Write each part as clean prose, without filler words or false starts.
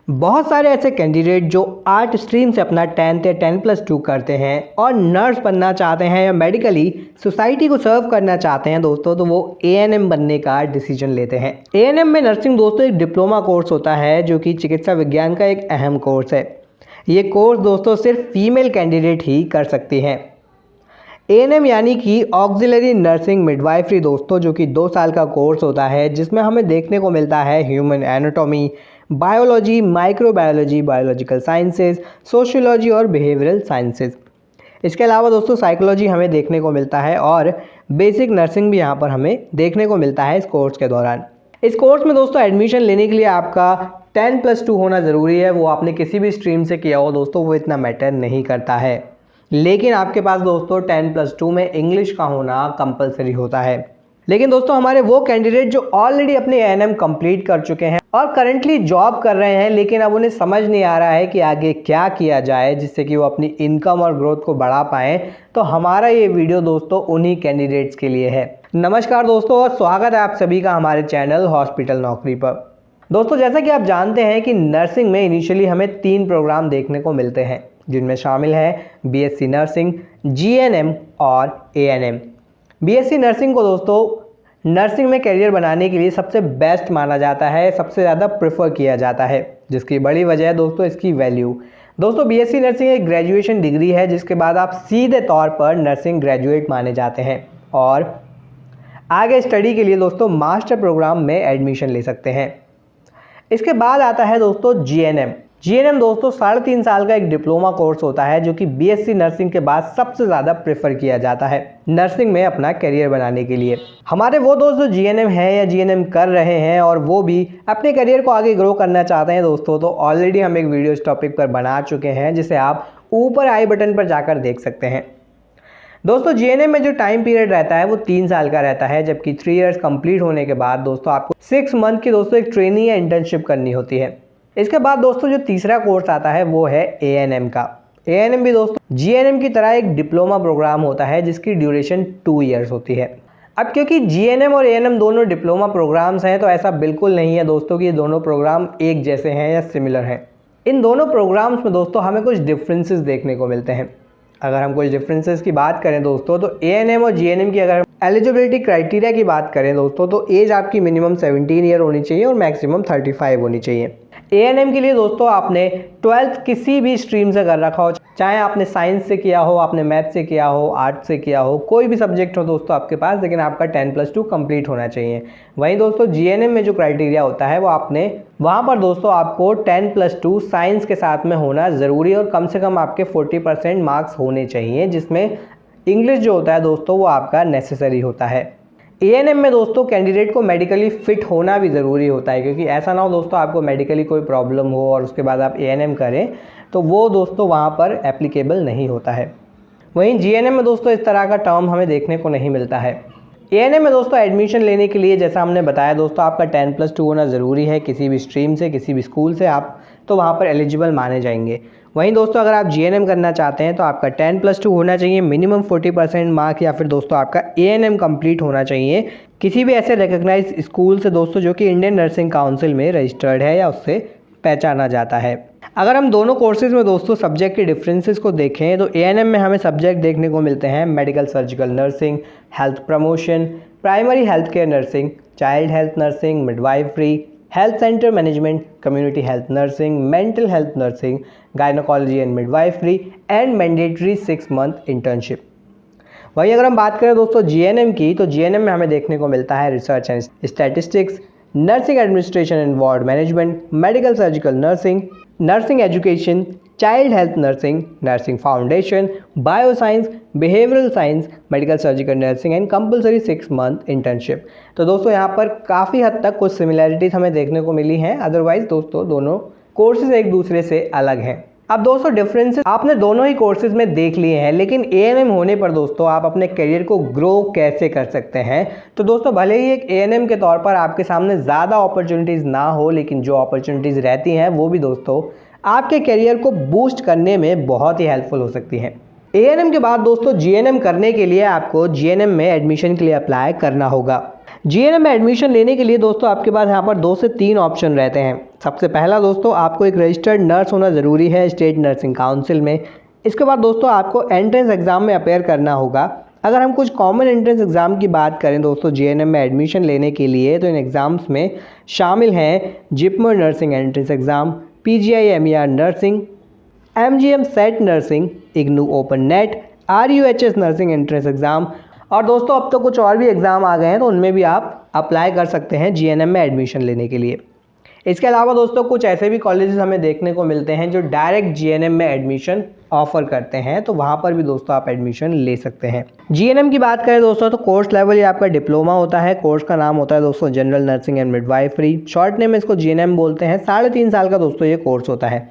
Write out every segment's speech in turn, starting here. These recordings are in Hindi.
बहुत सारे ऐसे कैंडिडेट जो आर्ट स्ट्रीम से अपना 10th या 10+2 करते हैं और नर्स बनना चाहते हैं या मेडिकली सोसाइटी को सर्व करना चाहते हैं दोस्तों, तो वो एएनएम बनने का डिसीजन लेते हैं। एएनएम में नर्सिंग दोस्तों एक डिप्लोमा कोर्स होता है जो कि चिकित्सा विज्ञान का एक अहम कोर्स है। ये कोर्स दोस्तों सिर्फ फीमेल कैंडिडेट ही कर सकती हैं। एएनएम यानी कि ऑक्सिलरी नर्सिंग मिडवाइफरी दोस्तों, जो कि 2 साल का कोर्स होता है जिसमें हमें देखने को मिलता है human anatomy, biology, microbiology, biological sciences, sociology और बिहेवियरल साइंसेज। इसके अलावा दोस्तों साइकोलॉजी हमें देखने को मिलता है और बेसिक नर्सिंग भी यहाँ पर हमें देखने को मिलता है इस कोर्स के दौरान। इस कोर्स में दोस्तों एडमिशन लेने के लिए आपका 10+2 होना ज़रूरी है। वो आपने किसी भी स्ट्रीम से किया हो दोस्तों, वो इतना मैटर नहीं करता है, लेकिन आपके पास दोस्तों 10+2 में इंग्लिश का होना कंपलसरी होता है। लेकिन दोस्तों हमारे वो कैंडिडेट जो ऑलरेडी अपने एएनएम कंप्लीट कर चुके हैं और करंटली जॉब कर रहे हैं, लेकिन अब उन्हें समझ नहीं आ रहा है कि आगे क्या किया जाए जिससे कि वो अपनी इनकम और ग्रोथ को बढ़ा पाएँ, तो हमारा ये वीडियो दोस्तों उन्हीं कैंडिडेट्स के लिए है। नमस्कार दोस्तों और स्वागत है आप सभी का हमारे चैनल हॉस्पिटल नौकरी पर। दोस्तों जैसा कि आप जानते हैं कि नर्सिंग में इनिशियली हमें 3 प्रोग्राम देखने को मिलते हैं, जिनमें शामिल है बीएससी नर्सिंग, जीएनएम और एएनएम। बीएससी नर्सिंग को दोस्तों नर्सिंग में करियर बनाने के लिए सबसे बेस्ट माना जाता है, सबसे ज़्यादा प्रेफर किया जाता है, जिसकी बड़ी वजह है दोस्तों इसकी वैल्यू। दोस्तों बीएससी नर्सिंग एक ग्रेजुएशन डिग्री है जिसके बाद आप सीधे तौर पर नर्सिंग ग्रेजुएट माने जाते हैं और आगे स्टडी के लिए दोस्तों मास्टर प्रोग्राम में एडमिशन ले सकते हैं। इसके बाद आता है दोस्तों जीएनएम। जीएनएम दोस्तों 3.5 साल का एक डिप्लोमा कोर्स होता है जो कि बीएससी नर्सिंग के बाद सबसे ज़्यादा प्रेफर किया जाता है नर्सिंग में अपना करियर बनाने के लिए। हमारे वो दोस्त जो जीएनएम है या जीएनएम कर रहे हैं और वो भी अपने करियर को आगे ग्रो करना चाहते हैं दोस्तों, तो ऑलरेडी हम एक वीडियो इस टॉपिक पर बना चुके हैं जिसे आप ऊपर आई बटन पर जाकर देख सकते हैं। दोस्तों जीएनएम में जो टाइम पीरियड रहता है वो 3 साल का रहता है, जबकि 3 इयर्स कंप्लीट होने के बाद दोस्तों आपको 6 मंथ की दोस्तों एक ट्रेनिंग या इंटर्नशिप करनी होती है। इसके बाद दोस्तों जो तीसरा कोर्स आता है वो है एएनएम का। एएनएम भी दोस्तों जीएनएम की तरह एक डिप्लोमा प्रोग्राम होता है जिसकी ड्यूरेशन 2 इयर्स होती है। अब क्योंकि जीएनएम और एएनएम दोनों डिप्लोमा प्रोग्राम्स हैं, तो ऐसा बिल्कुल नहीं है दोस्तों कि ये दोनों प्रोग्राम एक जैसे हैं या सिमिलर हैं। इन दोनों प्रोग्राम्स में दोस्तों हमें कुछ डिफरेंसेस देखने को मिलते हैं। अगर हम कुछ डिफरेंसेस की बात करें दोस्तों, तो एएनएम और जीएनएम की अगर एलिजिबिलिटी क्राइटेरिया की बात करें दोस्तों, तो एज आपकी मिनिमम 17 ईयर होनी चाहिए और मैक्सिमम 35 होनी चाहिए। एएनएम के लिए दोस्तों आपने 12th किसी भी स्ट्रीम से कर रखा हो, चाहे आपने साइंस से किया हो, आपने मैथ से किया हो, आर्ट से किया हो, कोई भी सब्जेक्ट हो दोस्तों आपके पास, लेकिन आपका 10+2 कंप्लीट होना चाहिए। वहीं दोस्तों जीएनएम में जो क्राइटेरिया होता है वो आपने वहाँ पर दोस्तों आपको 10+2 साइंस के साथ में होना ज़रूरी है और कम से कम आपके 40% मार्क्स होने चाहिए, जिसमें इंग्लिश जो होता है दोस्तों वो आपका नेसेसरी होता है। एएनएम में दोस्तों कैंडिडेट को मेडिकली फिट होना भी ज़रूरी होता है, क्योंकि ऐसा ना हो दोस्तों आपको मेडिकली कोई प्रॉब्लम हो और उसके बाद आप एएनएम करें तो वो दोस्तों वहाँ पर एप्लीकेबल नहीं होता है। वहीं जीएनएम में दोस्तों इस तरह का टर्म हमें देखने को नहीं मिलता है। एएनएम में दोस्तों एडमिशन लेने के लिए जैसा हमने बताया दोस्तों आपका 10+2 होना ज़रूरी है, किसी भी स्ट्रीम से, किसी भी स्कूल से आप तो वहाँ पर एलिजिबल माने जाएंगे। वहीं दोस्तों अगर आप जीएनएम करना चाहते हैं तो आपका 10+2 होना चाहिए, मिनिमम 40% मार्क, या फिर दोस्तों आपका एएनएम कंप्लीट होना चाहिए किसी भी ऐसे रिकग्नाइज स्कूल से दोस्तों जो कि इंडियन नर्सिंग काउंसिल में रजिस्टर्ड है या उससे पहचाना जाता है। अगर हम दोनों कोर्सेज में दोस्तों सब्जेक्ट के डिफरेंसेस को देखें तो एएनएम में हमें सब्जेक्ट देखने को मिलते हैं medical surgical nursing, health promotion, primary health care nursing, child health nursing, midwifery, health centre management, community health nursing, mental health nursing, gynaecology and midwifery and mandatory 6 month internship. वहीं अगर हम बात करें दोस्तों जीएनएम की, तो जीएनएम में हमें देखने को मिलता है research and statistics, nursing administration and ward management, medical surgical nursing, nursing education, child health nursing, nursing foundation, bioscience, behavioural science, medical surgical nursing and compulsory 6 month internship. तो दोस्तों यहाँ पर काफ़ी हद तक कुछ सिमिलैरिटीज़ हमें देखने को मिली हैं, अदरवाइज दोस्तों दोनों कोर्सेज एक दूसरे से अलग हैं। अब दोस्तों डिफरेंसेस आपने दोनों ही कोर्सेज में देख लिए हैं, लेकिन एएनएम होने पर दोस्तों आप अपने करियर को ग्रो कैसे कर सकते हैं। तो दोस्तों भले ही एक एएनएम के तौर पर आपके सामने ज़्यादा अपॉर्चुनिटीज़ ना हो, लेकिन जो अपॉर्चुनिटीज़ रहती हैं वो भी दोस्तों आपके करियर को बूस्ट करने में बहुत ही हेल्पफुल हो सकती हैं। एएनएम के बाद दोस्तों जीएनएम करने के लिए आपको जीएनएम में एडमिशन के लिए अप्लाई करना होगा। जीएनएम में एडमिशन लेने के लिए दोस्तों आपके पास यहाँ पर 2 से 3 ऑप्शन रहते हैं। सबसे पहला दोस्तों, आपको एक रजिस्टर्ड नर्स होना ज़रूरी है स्टेट नर्सिंग काउंसिल में। इसके बाद दोस्तों आपको एंट्रेंस एग्ज़ाम में अपेयर करना होगा। अगर हम कुछ कॉमन एंट्रेंस एग्ज़ाम की बात करें दोस्तों जीएनएम में एडमिशन लेने के लिए, तो इन एग्ज़ाम्स में शामिल हैं JIPMER nursing entrance exam, PGI-MER nursing, MGM set nursing, IGNOU open net, RUHS nursing entrance exam. और दोस्तों अब तो कुछ और भी एग्ज़ाम आ गए हैं, तो उनमें भी आप अप्लाई कर सकते हैं जीएनएम में एडमिशन लेने के लिए। इसके अलावा दोस्तों कुछ ऐसे भी कॉलेजेस हमें देखने को मिलते हैं जो डायरेक्ट जीएनएम में एडमिशन ऑफर करते हैं, तो वहाँ पर भी दोस्तों आप एडमिशन ले सकते हैं। जीएनएम की बात करें दोस्तों तो कोर्स लेवल ये आपका डिप्लोमा होता है। कोर्स का नाम होता है दोस्तों general nursing and midwifery, short name में इसको जीएनएम बोलते हैं। 3.5 साल का दोस्तों ये कोर्स होता है।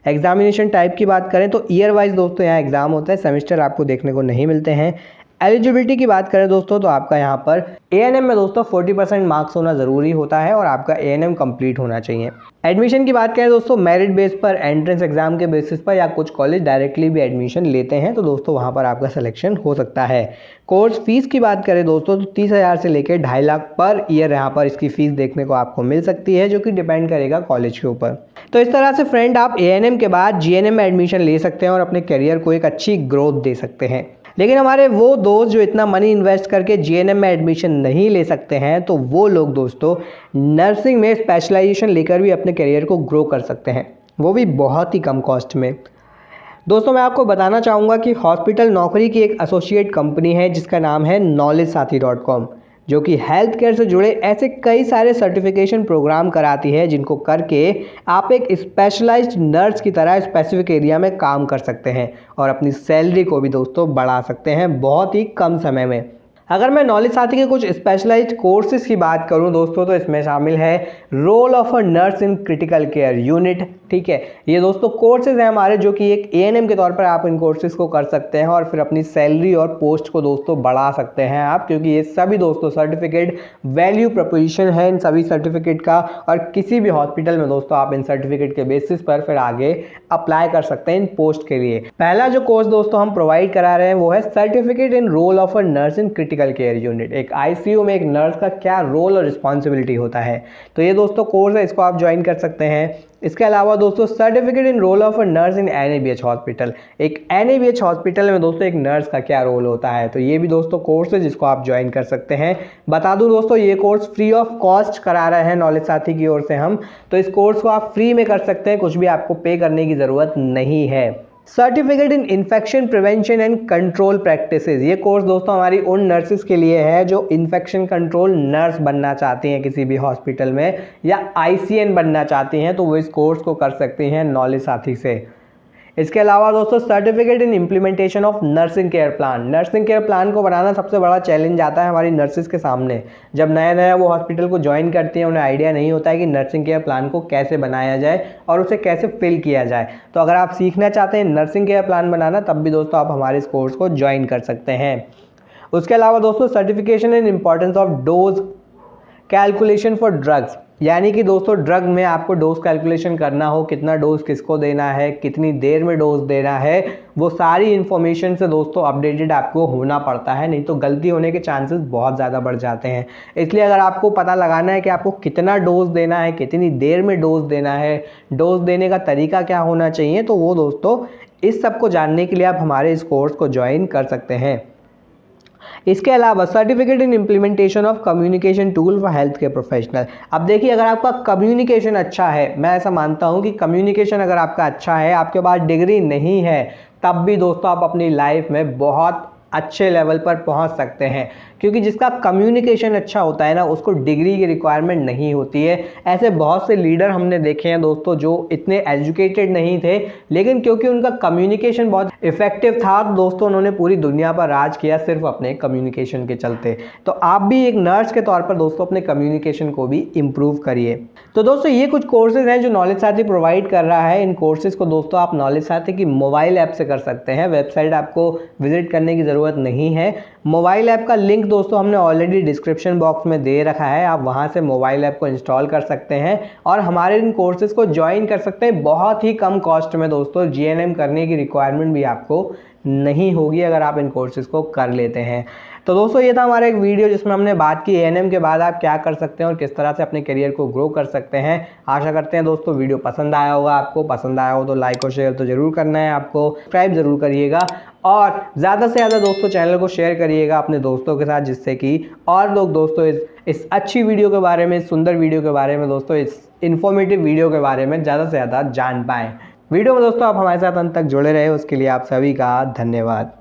एग्जामिनेशन टाइप की बात करें तो ईयर वाइज दोस्तों यहाँ एग्जाम होता है, सेमेस्टर आपको देखने को नहीं मिलते हैं। एलिजिबिलिटी की बात करें दोस्तों तो आपका यहाँ पर एएनएम में दोस्तों 40% मार्क्स होना ज़रूरी होता है और आपका एएनएम कंप्लीट होना चाहिए। एडमिशन की बात करें दोस्तों मेरिट बेस पर, एंट्रेंस एग्जाम के बेसिस पर, या कुछ कॉलेज डायरेक्टली भी एडमिशन लेते हैं, तो दोस्तों वहाँ पर आपका सिलेक्शन हो सकता है। कोर्स फीस की बात करें दोस्तों तो 30,000 से लेकर 2.5 लाख पर ईयर यहाँ पर इसकी फ़ीस देखने को आपको मिल सकती है, जो कि डिपेंड करेगा कॉलेज के ऊपर। तो इस तरह से फ्रेंड आप एएनएम के बाद जीएनएम में एडमिशन ले सकते हैं और अपने करियर को एक अच्छी ग्रोथ दे सकते हैं। लेकिन हमारे वो दोस्त जो इतना मनी इन्वेस्ट करके जीएनएम में एडमिशन नहीं ले सकते हैं, तो वो लोग दोस्तों नर्सिंग में स्पेशलाइजेशन लेकर भी अपने करियर को ग्रो कर सकते हैं, वो भी बहुत ही कम कॉस्ट में। दोस्तों मैं आपको बताना चाहूँगा कि हॉस्पिटल नौकरी की एक एसोसिएट कंपनी है जिसका नाम है knowledgesathi.com, जो कि हेल्थ केयर से जुड़े ऐसे कई सारे सर्टिफिकेशन प्रोग्राम कराती है जिनको करके आप एक स्पेशलाइज्ड नर्स की तरह स्पेसिफिक एरिया में काम कर सकते हैं और अपनी सैलरी को भी दोस्तों बढ़ा सकते हैं बहुत ही कम समय में। अगर मैं नॉलेज साथी के कुछ स्पेशलाइज्ड कोर्सेज की बात करूं दोस्तों तो इसमें शामिल है role of a nurse in critical care unit. ठीक है, ये दोस्तों कोर्सेज हैं हमारे जो कि एक एएनएम के तौर पर आप इन कोर्सेज को कर सकते हैं और फिर अपनी सैलरी और पोस्ट को दोस्तों बढ़ा सकते हैं आप, क्योंकि ये सभी दोस्तों सर्टिफिकेट वैल्यू प्रोपोजिशन है इन सभी सर्टिफिकेट का, और किसी भी हॉस्पिटल में दोस्तों आप इन सर्टिफिकेट के बेसिस पर फिर आगे अप्लाई कर सकते हैं इन पोस्ट के लिए। पहला जो कोर्स दोस्तों हम प्रोवाइड करा रहे हैं वो है certificate in role of a nurse in critical care unit. एक आईसीयू में एक नर्स का क्या रोल और रिस्पॉन्सिबिलिटी होता है, तो ये दोस्तों कोर्स है, इसको आप ज्वाइन कर सकते हैं। इसके अलावा दोस्तों certificate in role of a nurse in NABH hospital, एक एनएबीएच हॉस्पिटल में दोस्तों एक नर्स का क्या रोल होता है, तो ये भी दोस्तों कोर्स है जिसको आप ज्वाइन कर सकते हैं। बता दूं दोस्तों ये कोर्स फ्री ऑफ कॉस्ट करा रहे हैं नॉलेज साथी की ओर से हम, तो इस कोर्स को आप फ्री में कर सकते हैं, कुछ भी आपको पे करने की ज़रूरत नहीं है। Certificate in infection prevention and control practices, ये कोर्स दोस्तों हमारी उन नर्सिस के लिए है जो इन्फेक्शन कंट्रोल नर्स बनना चाहती हैं किसी भी हॉस्पिटल में, या आईसीएन बनना चाहती हैं, तो वो इस कोर्स को कर सकती हैं नॉलेज साथी से। इसके अलावा दोस्तों certificate in implementation of nursing care plan, nursing care plan को बनाना सबसे बड़ा चैलेंज आता है हमारी नर्सिस के सामने। जब नया नया वो हॉस्पिटल को ज्वाइन करती हैं उन्हें आइडिया नहीं होता है कि नर्सिंग केयर प्लान को कैसे बनाया जाए और उसे कैसे फिल किया जाए। तो अगर आप सीखना चाहते हैं नर्सिंग केयर प्लान बनाना, तब भी दोस्तों आप हमारे इस कोर्स को ज्वाइन कर सकते हैं। उसके अलावा दोस्तों certification in importance of dose calculation for drugs, यानी कि दोस्तों ड्रग में आपको डोज कैलकुलेशन करना हो, कितना डोज किसको देना है, कितनी देर में डोज देना है, वो सारी इन्फॉर्मेशन से दोस्तों अपडेटेड आपको होना पड़ता है, नहीं तो गलती होने के चांसेस बहुत ज़्यादा बढ़ जाते हैं। इसलिए अगर आपको पता लगाना है कि आपको कितना डोज देना है, कितनी देर में डोज देना है, डोज देने का तरीका क्या होना चाहिए, तो वो दोस्तों इस सब को जानने के लिए आप हमारे इस कोर्स को ज्वाइन कर सकते हैं। इसके अलावा certificate in implementation of communication tool for health care professional. अब देखिए अगर आपका कम्युनिकेशन अच्छा है, मैं ऐसा मानता हूं कि कम्युनिकेशन अगर आपका अच्छा है, आपके पास डिग्री नहीं है, तब भी दोस्तों आप अपनी लाइफ में बहुत अच्छे लेवल पर पहुंच सकते हैं, क्योंकि जिसका कम्युनिकेशन अच्छा होता है ना उसको डिग्री की रिक्वायरमेंट नहीं होती है। ऐसे बहुत से लीडर हमने देखे हैं दोस्तों जो इतने एजुकेटेड नहीं थे, लेकिन क्योंकि उनका कम्युनिकेशन बहुत इफेक्टिव था दोस्तों उन्होंने पूरी दुनिया पर राज किया सिर्फ अपने कम्युनिकेशन के चलते। तो आप भी एक नर्स के तौर पर दोस्तों अपने कम्युनिकेशन को भी इम्प्रूव करिए। तो दोस्तों ये कुछ कोर्सेज हैं जो नॉलेज साथी प्रोवाइड कर रहा है। इन कोर्सेज को दोस्तों आप नॉलेज साथी की मोबाइल ऐप से कर सकते हैं, वेबसाइट आपको विजिट करने की ज़रूरत नहीं है। मोबाइल ऐप का लिंक दोस्तों हमने ऑलरेडी डिस्क्रिप्शन बॉक्स में दे रखा है, आप वहां से मोबाइल ऐप को इंस्टॉल कर सकते हैं और हमारे इन कोर्सेज को ज्वाइन कर सकते हैं बहुत ही कम कॉस्ट में। दोस्तों जीएनएम करने की रिक्वायरमेंट भी आपको नहीं होगी अगर आप इन कोर्सेज को कर लेते हैं। तो दोस्तों ये था हमारा एक वीडियो जिसमें हमने बात की एएनएम के बाद आप क्या कर सकते हैं और किस तरह से अपने करियर को ग्रो कर सकते हैं। आशा करते हैं दोस्तों वीडियो पसंद आया होगा। आपको पसंद आया हो तो लाइक और शेयर तो जरूर करना है, आपको सब्सक्राइब जरूर करिएगा और ज़्यादा से ज़्यादा दोस्तों चैनल को शेयर करिएगा अपने दोस्तों के साथ, जिससे कि और लोग दोस्तों इस अच्छी वीडियो के बारे में, इस सुंदर वीडियो के बारे में दोस्तों, इस इन्फॉर्मेटिव वीडियो के बारे में ज़्यादा से ज़्यादा जान पाएँ। वीडियो में दोस्तों आप हमारे साथ अंत तक जुड़े रहे, उसके लिए आप सभी का धन्यवाद।